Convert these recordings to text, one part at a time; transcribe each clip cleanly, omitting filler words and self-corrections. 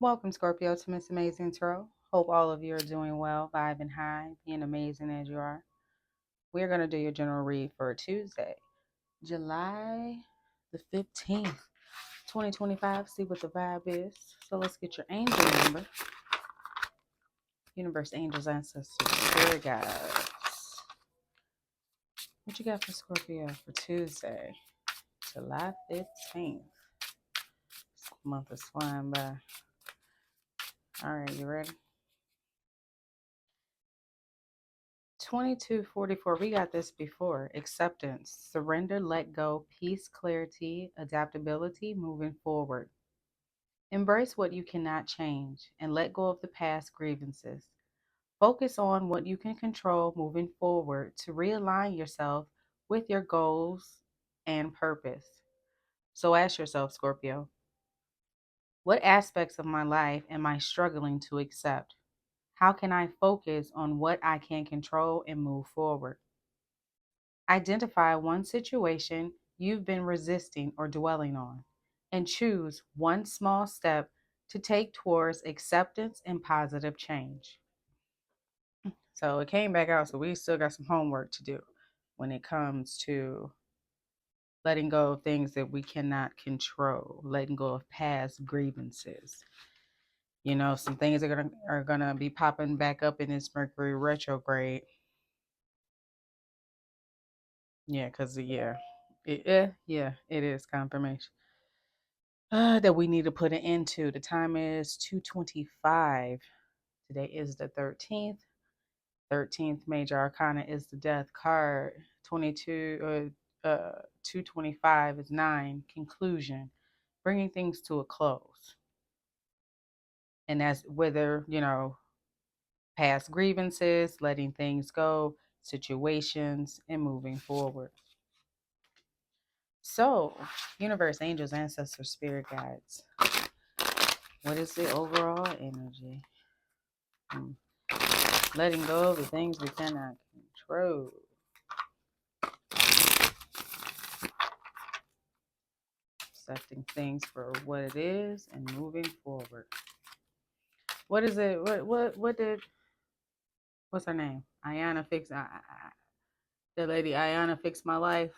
Welcome, Scorpio, to Miss Amazing Tarot. Hope all of you are doing well, vibing high, being amazing as you are. We're going to do your general read for Tuesday, July the 15th, 2025. See what the vibe is. So let's get your angel number. Universe, angels, ancestors, spirit guides. What you got for Scorpio for Tuesday, July 15th? This month is flying by. All right, you ready? 2244, we got this before. Acceptance, surrender, let go, peace, clarity, adaptability, moving forward. Embrace what you cannot change and let go of the past grievances. Focus on what you can control moving forward to realign yourself with your goals and purpose. So ask yourself, Scorpio, what aspects of my life am I struggling to accept? How can I focus on what I can control and move forward? Identify one situation you've been resisting or dwelling on, and choose one small step to take towards acceptance and positive change. So it came back out, so we still got some homework to do when it comes to letting go of things that we cannot control, letting go of past grievances. You know, some things are gonna be popping back up in this Mercury retrograde. Yeah, it is confirmation that we need to put an end to. The time is 2:25. Today is the 13th. 13th major arcana is the death card. 225 is 9, conclusion, bringing things to a close. And that's whether, past grievances, letting things go, situations, and moving forward. So, universe, angels, ancestors, spirit guides. What is the overall energy? Letting go of the things we cannot control. Accepting things for what it is and moving forward. What is it? What's her name? Ayana fix the lady Ayana fixed my life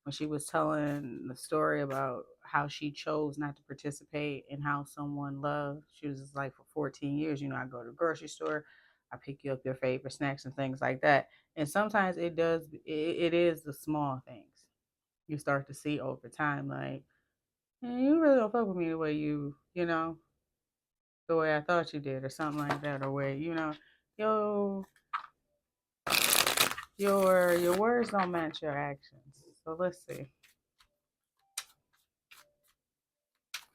when she was telling the story about how she chose not to participate in how someone loved. She was just like, for 14 years, I go to the grocery store, I pick you up your favorite snacks and things like that. And sometimes it is the small things you start to see over time, like, you really don't fuck with me the way the way I thought you did, or something like that, or where, yo, your words don't match your actions. So let's see.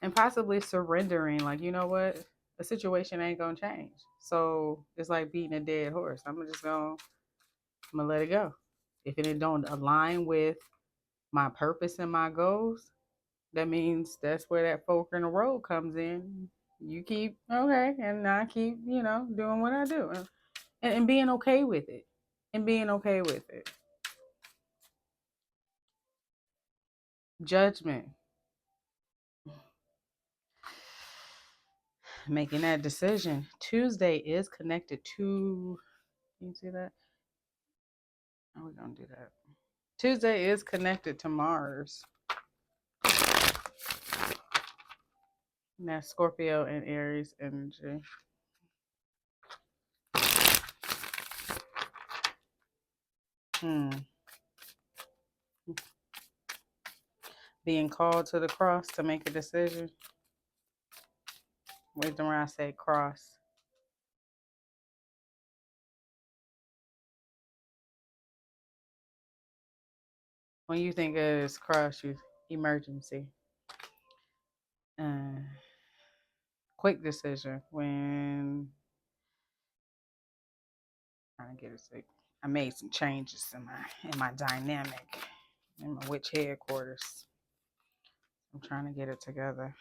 And possibly surrendering, like, you know what? The situation ain't gonna change. So it's like beating a dead horse. I'm gonna let it go. If it don't align with my purpose and my goals, that means that's where that fork in the road comes in. You keep okay, and I keep, doing what I do, and being okay with it, and being okay with it. Judgment, making that decision. Tuesday is connected to. Can you see that? How are we gonna do that? Tuesday is connected to Mars. And that's Scorpio and Aries energy. Hmm. Being called to the cross to make a decision. Wisdom where I say cross. When you think of this cross, you emergency. Uh, quick decision. When trying to get it sick. I made some changes in my dynamic in my witch headquarters. I'm trying to get it together.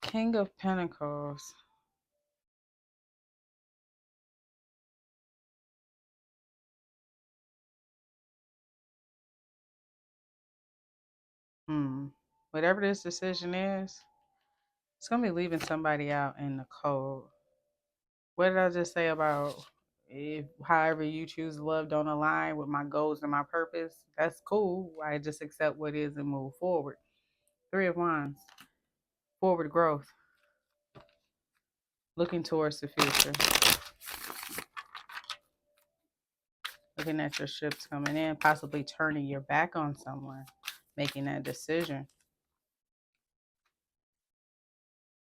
King of Pentacles. Whatever this decision is, It's gonna be leaving somebody out in the cold. What did I just say about if however you choose love don't align with my goals and my purpose? That's cool. I just accept what is and move forward. Three of Wands, forward growth, looking towards the future, looking at your ships coming in, possibly turning your back on someone, making that decision.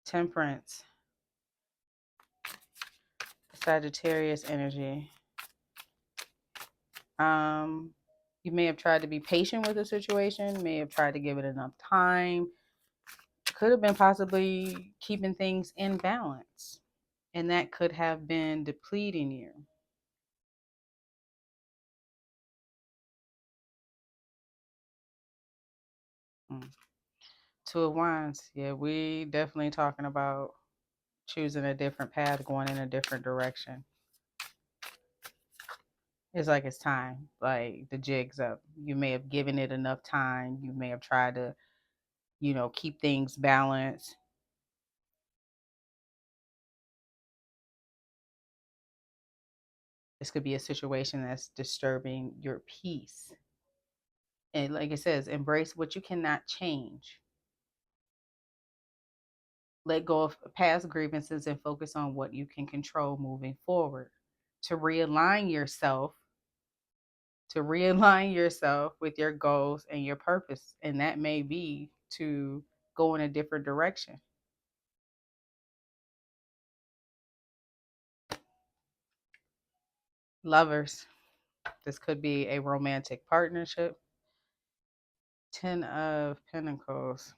Temperance, Sagittarius energy. Um, you may have tried to be patient with the situation, may have tried to give it enough time, could have been possibly keeping things in balance, and that could have been depleting you. Mm. Two of Wands, yeah, we definitely talking about choosing a different path, going in a different direction. It's like it's time, like the jig's up. You may have given it enough time. You may have tried to, keep things balanced. This could be a situation that's disturbing your peace. And like it says, embrace what you cannot change. Let go of past grievances and focus on what you can control moving forward. To realign yourself, with your goals and your purpose. And that may be to go in a different direction. Lovers, this could be a romantic partnership. Ten of Pentacles,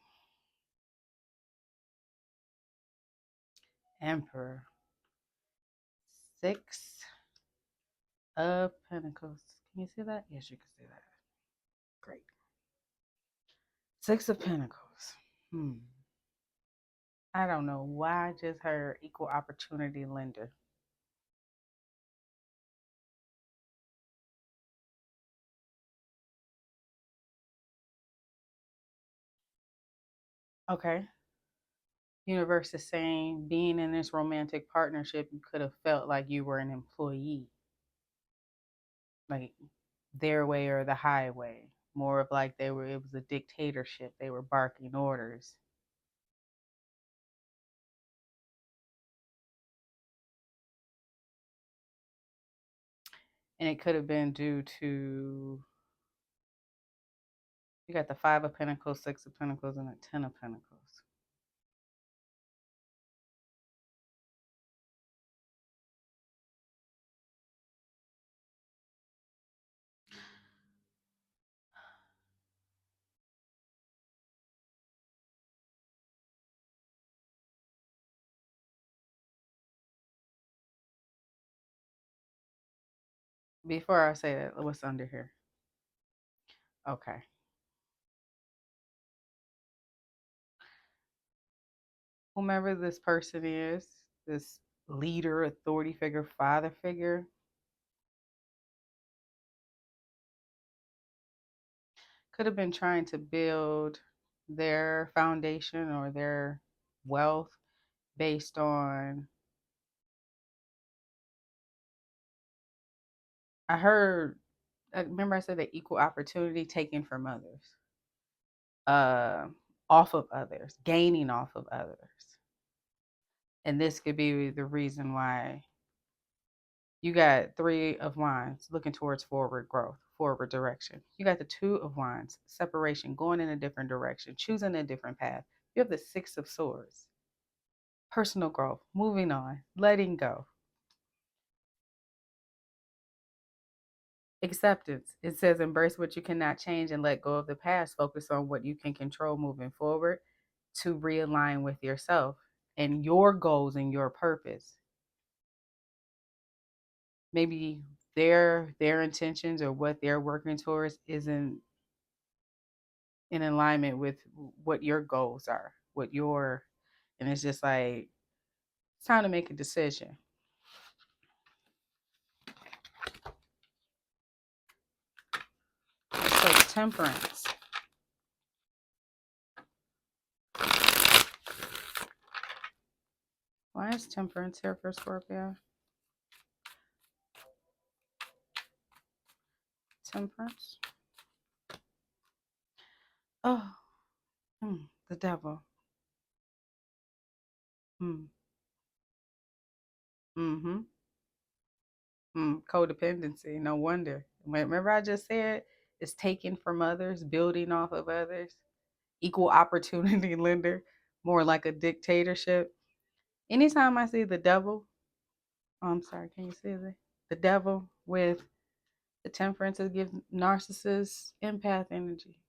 Emperor, Six of Pentacles. Can you see that? Yes, you can see that. Great. Six of Pentacles. I don't know why I just heard equal opportunity lender. Okay. Universe is saying being in this romantic partnership, you could have felt like you were an employee, like their way or the highway. More of like it was a dictatorship. They were barking orders. And it could have been due to, you got the Five of Pentacles, Six of Pentacles, and the Ten of Pentacles. Before I say that, what's under here? Okay. Whomever this person is, this leader, authority figure, father figure, could have been trying to build their foundation or their wealth based on, I heard, remember I said the equal opportunity taken from others, uh, off of others, gaining off of others. And this could be the reason why you got Three of Wands, looking towards forward growth, forward direction. You got the Two of Wands, separation, going in a different direction, choosing a different path. You have the Six of Swords, personal growth, moving on, letting go. Acceptance. It says embrace what you cannot change and let go of the past. Focus on what you can control moving forward to realign with yourself and your goals and your purpose. Maybe their intentions or what they're working towards isn't in alignment with what your goals are, and it's just like it's time to make a decision. So temperance. Why is temperance here for Scorpio? Temperance. Oh, the devil. Hmm. Mm-hmm. Codependency. No wonder. Remember I just said it's taken from others, building off of others. Equal opportunity lender, more like a dictatorship. Anytime I see the devil, oh, I'm sorry, can you see the devil with the temperance, it gives narcissists empath energy.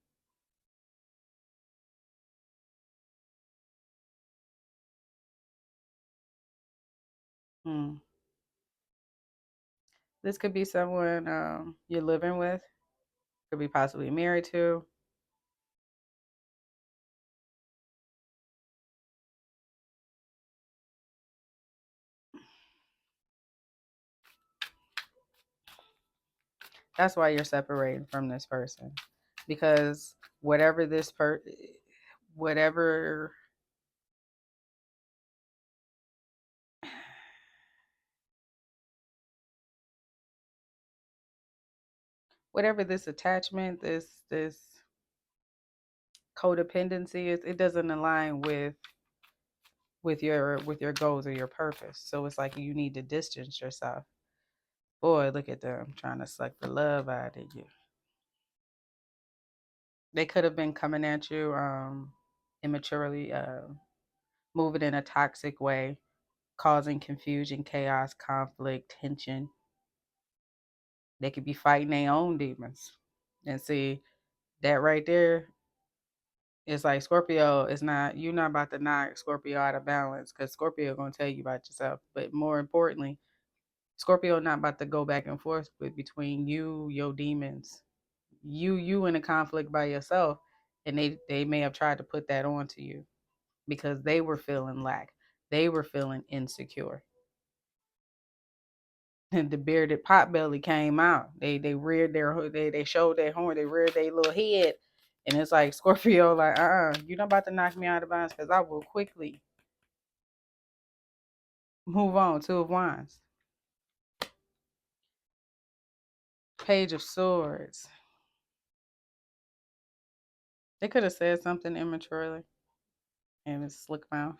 Hmm. This could be someone you're living with, could be possibly married to. That's why you're separating from this person, because whatever whatever whatever this attachment, this codependency is, it doesn't align with your goals or your purpose. So it's like you need to distance yourself. Boy, look at them trying to suck the love out of you. They could have been coming at you immaturely, moving in a toxic way, causing confusion, chaos, conflict, tension. They could be fighting their own demons. And see, that right there is like Scorpio is not, you're not about to knock Scorpio out of balance, because Scorpio gonna tell you about yourself. But more importantly, Scorpio not about to go back and forth with between you, your demons. You in a conflict by yourself, and they may have tried to put that onto you because they were feeling lack. They were feeling insecure. And the bearded potbelly came out. They reared their they showed their horn, they reared their little head. And it's like Scorpio, like, you're not about to knock me out of bounds, because I will quickly move on. Two of Wands. Page of Swords. They could have said something immaturely and it's slick mouth.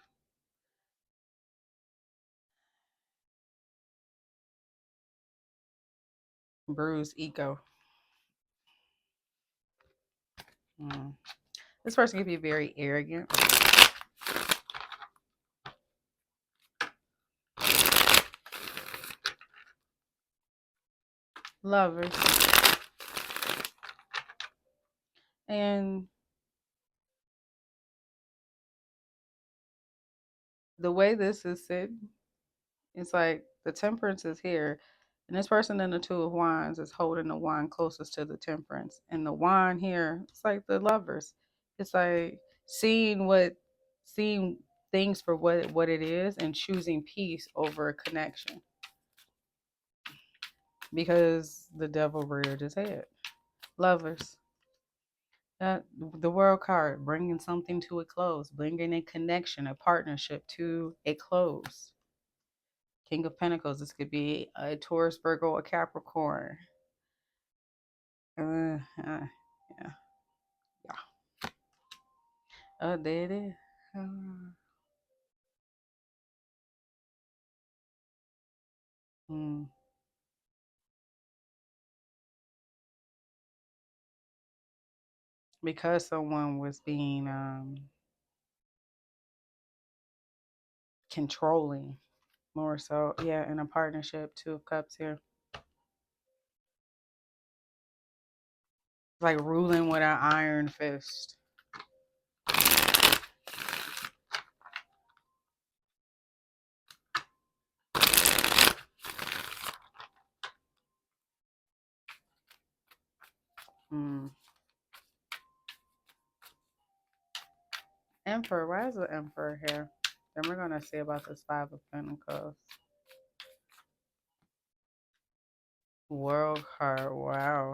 Bruised ego. Mm. This person can be very arrogant. Lovers. And the way this is said, it's like the temperance is here. And this person in the two of wands is holding the wand closest to the temperance. And the wand here, it's like the lovers. It's like seeing things for what it is and choosing peace over a connection. Because the devil reared his head. Lovers. The world card, bringing something to a close, bringing a connection, a partnership to a close. King of Pentacles, this could be a Taurus, Virgo, a Capricorn. Yeah, yeah. There it is. Mm. Because someone was being controlling more so. Yeah, in a partnership, Two of Cups here. Like ruling with an iron fist. Mm. Emperor, why is the Emperor here? Then we're gonna see about this Five of Pentacles. World card, wow.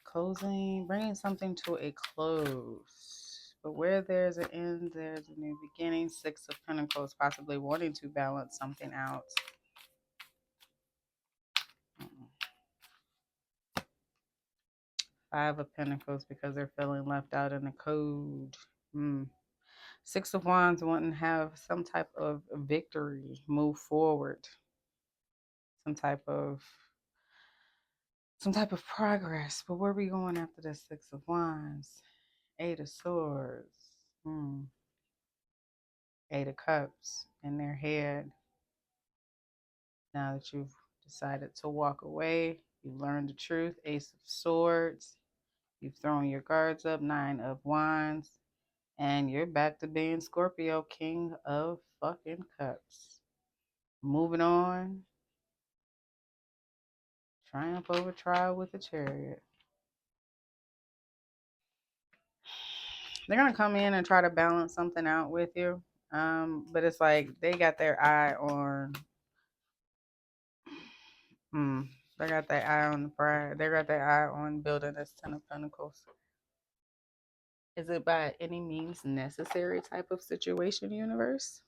Closing, bringing something to a close. But where there's an end, there's a new beginning. Six of Pentacles, possibly wanting to balance something out. Five of Pentacles, because they're feeling left out in the cold. Six of Wands, wanting to have some type of victory, move forward, some type of progress. But where are we going after the Six of Wands? Eight of Swords. Eight of Cups in their head. Now that you've decided to walk away, you've learned the truth. Ace of Swords. You've thrown your guards up. Nine of Wands. And you're back to being Scorpio, King of fucking Cups. Moving on. Triumph over trial with a Chariot. They're going to come in and try to balance something out with you. But it's like they got their eye on... They got their eye on the prize. They got their eye on building this Ten of Pentacles. Is it by any means necessary type of situation, universe?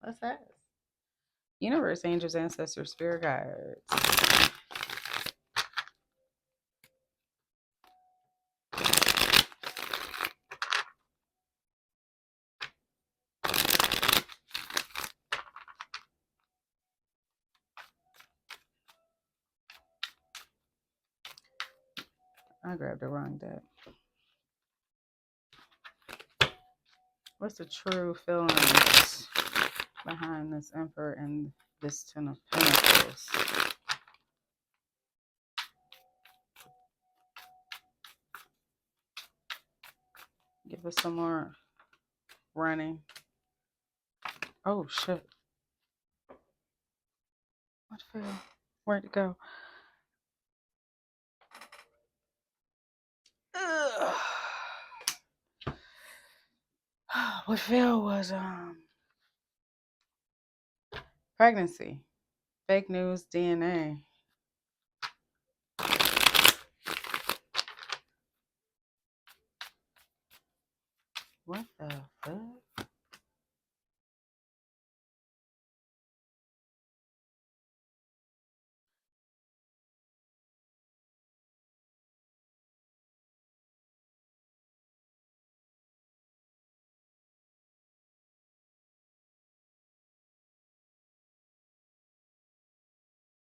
Let's ask. Universe, angels, ancestors, spirit guides. I grabbed the wrong deck. What's the true feelings behind this Emperor and this Ten of Pentacles? Give us some more running. Oh, shit. What fell? Where'd it go? Ugh. What fell was pregnancy, fake news, DNA. What the fuck?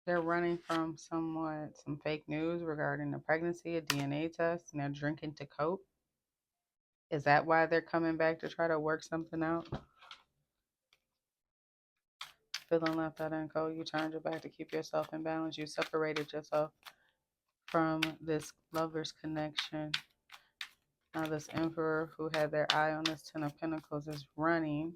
They're running from some fake news regarding the pregnancy, a DNA test, and they're drinking to cope. Is that why they're coming back to try to work something out? Feeling left out and cold, you turned your back to keep yourself in balance. You separated yourself from this lover's connection. Now this Emperor who had their eye on this Ten of Pentacles is running.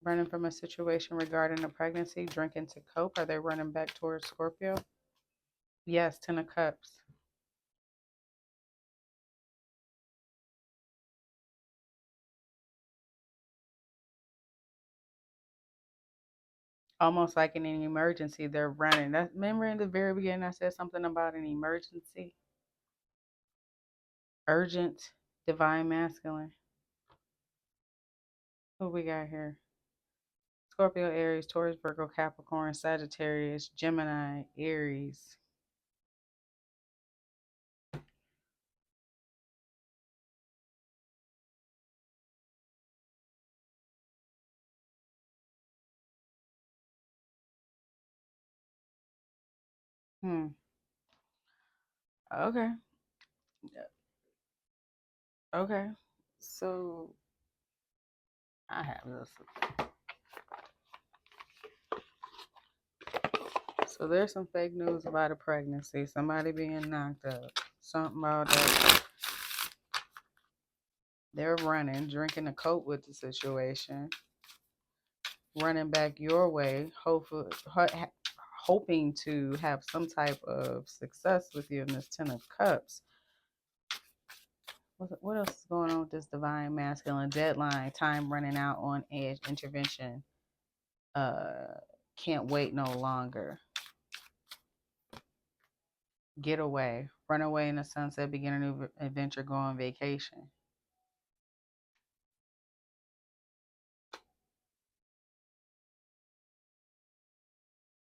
Running from a situation regarding a pregnancy, drinking to cope. Are they running back towards Scorpio? Yes, Ten of Cups. Almost like in an emergency, they're running. Remember in the very beginning I said something about an emergency? Urgent, divine masculine. Who we got here? Scorpio, Aries, Taurus, Virgo, Capricorn, Sagittarius, Gemini, Aries. Okay. Okay. So I have this. So there's some fake news about a pregnancy, somebody being knocked up, something about that. They're running, drinking to cope with the situation, running back your way, hoping to have some type of success with you in this Ten of Cups. What else is going on with this divine masculine? Deadline, time running out, on edge, intervention, Can't wait no longer. Get away. Run away in the sunset, begin a new adventure, go on vacation.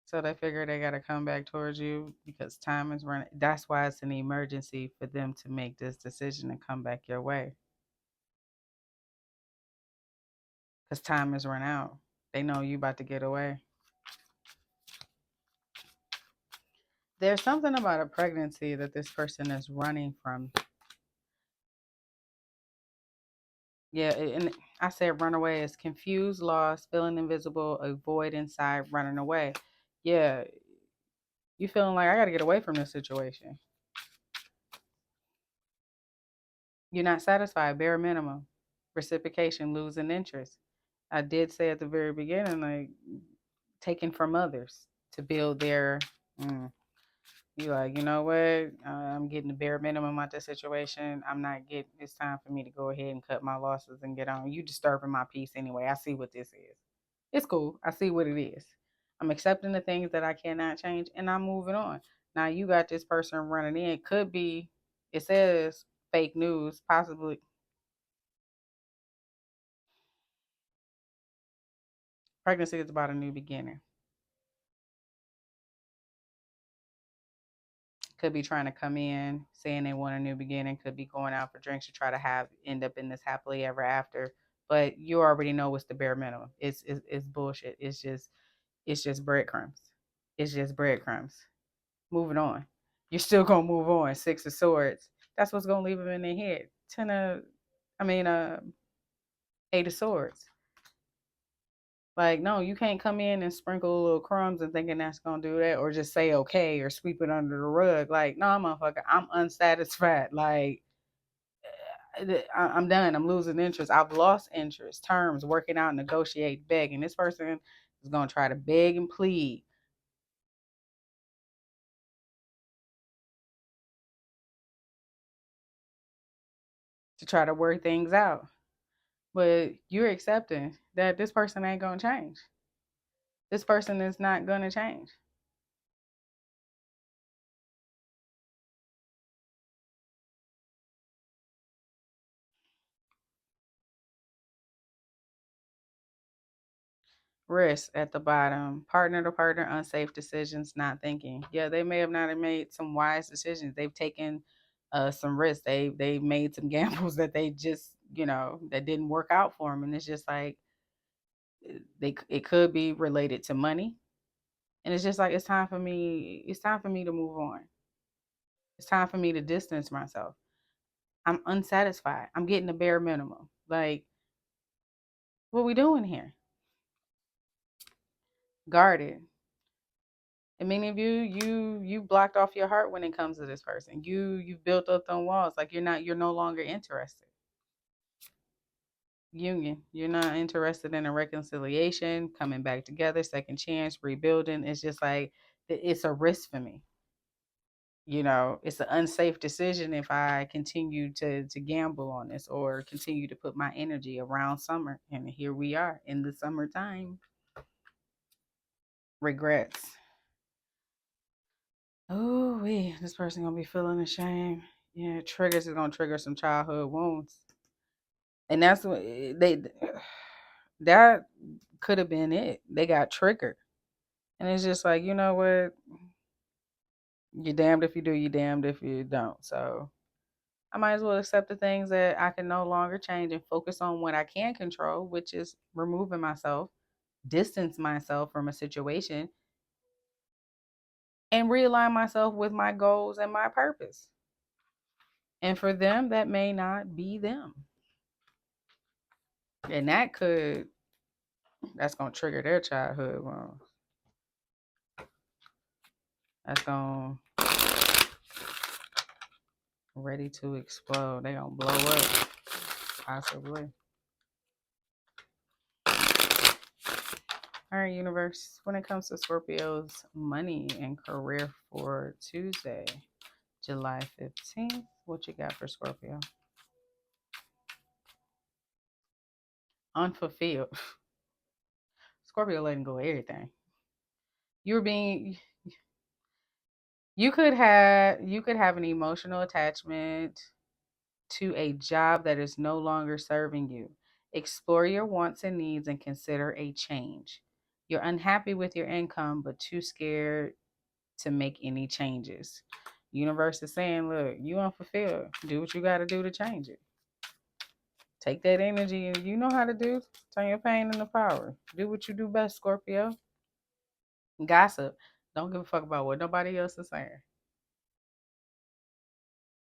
So they figure they got to come back towards you because time is running. That's why it's an emergency for them to make this decision and come back your way. Because time is run out. They know you about to get away. There's something about a pregnancy that this person is running from. Yeah, and I said run away is confused, lost, feeling invisible, a void inside, running away. Yeah, you feeling like I got to get away from this situation. You're not satisfied, bare minimum. Reciprocation, losing interest. I did say at the very beginning, like taking from others to build their. Mm, you like, you know what? I'm getting the bare minimum out this situation. I'm not getting. It's time for me to go ahead and cut my losses and get on. You disturbing my peace anyway. I see what this is. It's cool. I see what it is. I'm accepting the things that I cannot change, and I'm moving on. Now you got this person running in. Could be. It says fake news, possibly. Pregnancy is about a new beginning. Could be trying to come in saying they want a new beginning. Could be going out for drinks to try to have end up in this happily ever after. But you already know what's the bare minimum. It's bullshit. It's just breadcrumbs. It's just breadcrumbs. Moving on. You're still gonna move on. Six of Swords. That's what's gonna leave them in their head. Ten of, I mean, Eight of Swords. Like, no, you can't come in and sprinkle little crumbs and thinking that's gonna do that, or just say okay or sweep it under the rug. Like, no, motherfucker, I'm unsatisfied. Like, I'm done. I'm losing interest. I've lost interest. Terms, working out, negotiate, beg, and this person is gonna try to beg and plead to try to work things out. But you're accepting that this person ain't gonna change. This person is not gonna change. Risk at the bottom, partner to partner, unsafe decisions, not thinking. Yeah, they may have not have made some wise decisions. They've taken some risks. They made some gambles that they just that didn't work out for them, and it's just like it could be related to money, and it's just like it's time for me. It's time for me to move on. It's time for me to distance myself. I'm unsatisfied. I'm getting the bare minimum. Like, what we doing here? Guarded. And many of you blocked off your heart when it comes to this person. You've built up on walls. Like you're no longer interested. Union. You're not interested in a reconciliation, coming back together, second chance, rebuilding. It's just like it's a risk for me. It's an unsafe decision if I continue to gamble on this or continue to put my energy around summer. And here we are in the summertime. Regrets. Oh, this person gonna be feeling ashamed. Yeah, triggers is gonna trigger some childhood wounds, and that's what they. That could have been it. They got triggered, and it's just like what? You're damned if you do. You're damned if you don't. So I might as well accept the things that I can no longer change and focus on what I can control, which is removing myself, distance myself from a situation, and realign myself with my goals and my purpose. And for them, that may not be them. And that's gonna trigger their childhood wounds. That's gonna ready to explode. They gonna blow up, possibly. All right, universe. When it comes to Scorpio's money and career for Tuesday, July 15th, what you got for Scorpio? Unfulfilled. Scorpio letting go of everything. You're being you could have an emotional attachment to a job that is no longer serving you. Explore your wants and needs and consider a change. You're unhappy with your income but too scared to make any changes. Universe is saying, look, you unfulfilled. Do what you got to do to change it. Take that energy and you know how to do. Turn your pain into power. Do what you do best, Scorpio. Gossip. Don't give a fuck about what nobody else is saying.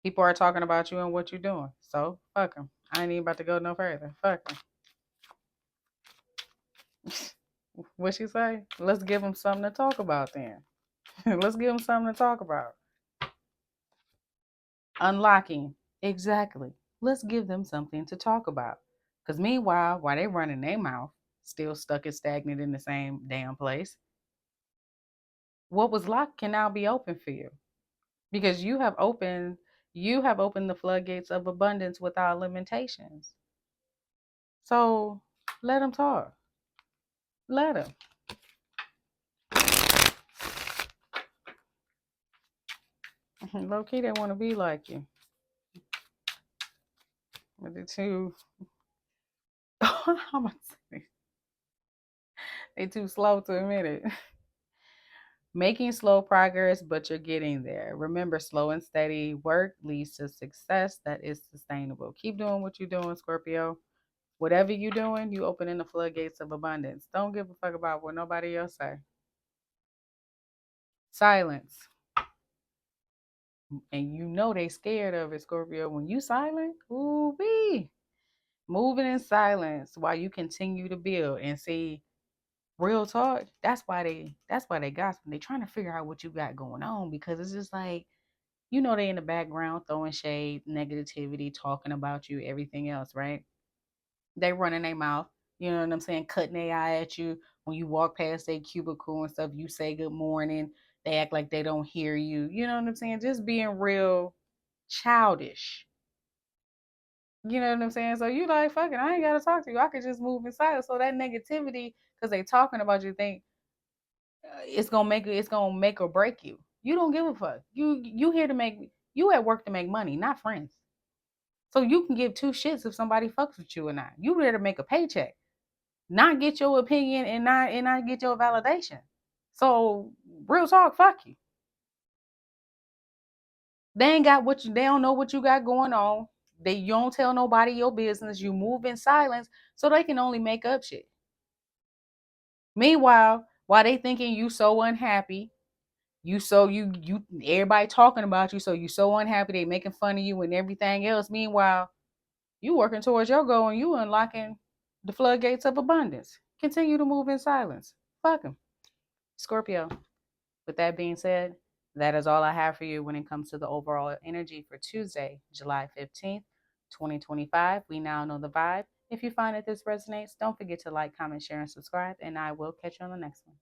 People are talking about you and what you're doing. So, fuck them. I ain't even about to go no further. Fuck them. What she say? Let's give them something to talk about then. Let's give them something to talk about. Unlocking. Exactly. Let's give them something to talk about. Because meanwhile, while they running their mouth, still stuck and stagnant in the same damn place, what was locked can now be open for you. Because you have opened the floodgates of abundance without limitations. So let them talk. Let them. Low key, they want to be like you. But they're too, they too slow to admit it. Making slow progress, but you're getting there. Remember, slow and steady work leads to success that is sustainable. Keep doing what you're doing, Scorpio. Whatever you're doing, you opening the floodgates of abundance. Don't give a fuck about what nobody else say. Silence. And you know they scared of it, Scorpio. When you silent, ooh wee. Moving in silence while you continue to build and see real talk. That's why they gossip. They trying to figure out what you got going on because it's just like, they in the background throwing shade, negativity, talking about you, everything else, right? They running their mouth, you know what I'm saying, cutting their eye at you. When you walk past their cubicle and stuff, you say good morning. They act like they don't hear you. You know what I'm saying? Just being real childish. You know what I'm saying? So you like, fuck it, I ain't gotta talk to you. I could just move in silence. So that negativity, because they talking about you, think it's gonna make or break you. You don't give a fuck. You here to make you at work to make money, not friends. So you can give two shits if somebody fucks with you or not. You there to make a paycheck, not get your opinion and not get your validation. So real talk, fuck you. They don't know what you got going on. You don't tell nobody your business. You move in silence so they can only make up shit. Meanwhile, while they thinking you so unhappy, you everybody talking about you, so you so unhappy, they making fun of you and everything else. Meanwhile, you working towards your goal and you unlocking the floodgates of abundance. Continue to move in silence. Fuck them. Scorpio. With that being said, that is all I have for you when it comes to the overall energy for Tuesday, July 15th, 2025. We now know the vibe. If you find that this resonates, don't forget to like, comment, share, and subscribe, and I will catch you on the next one.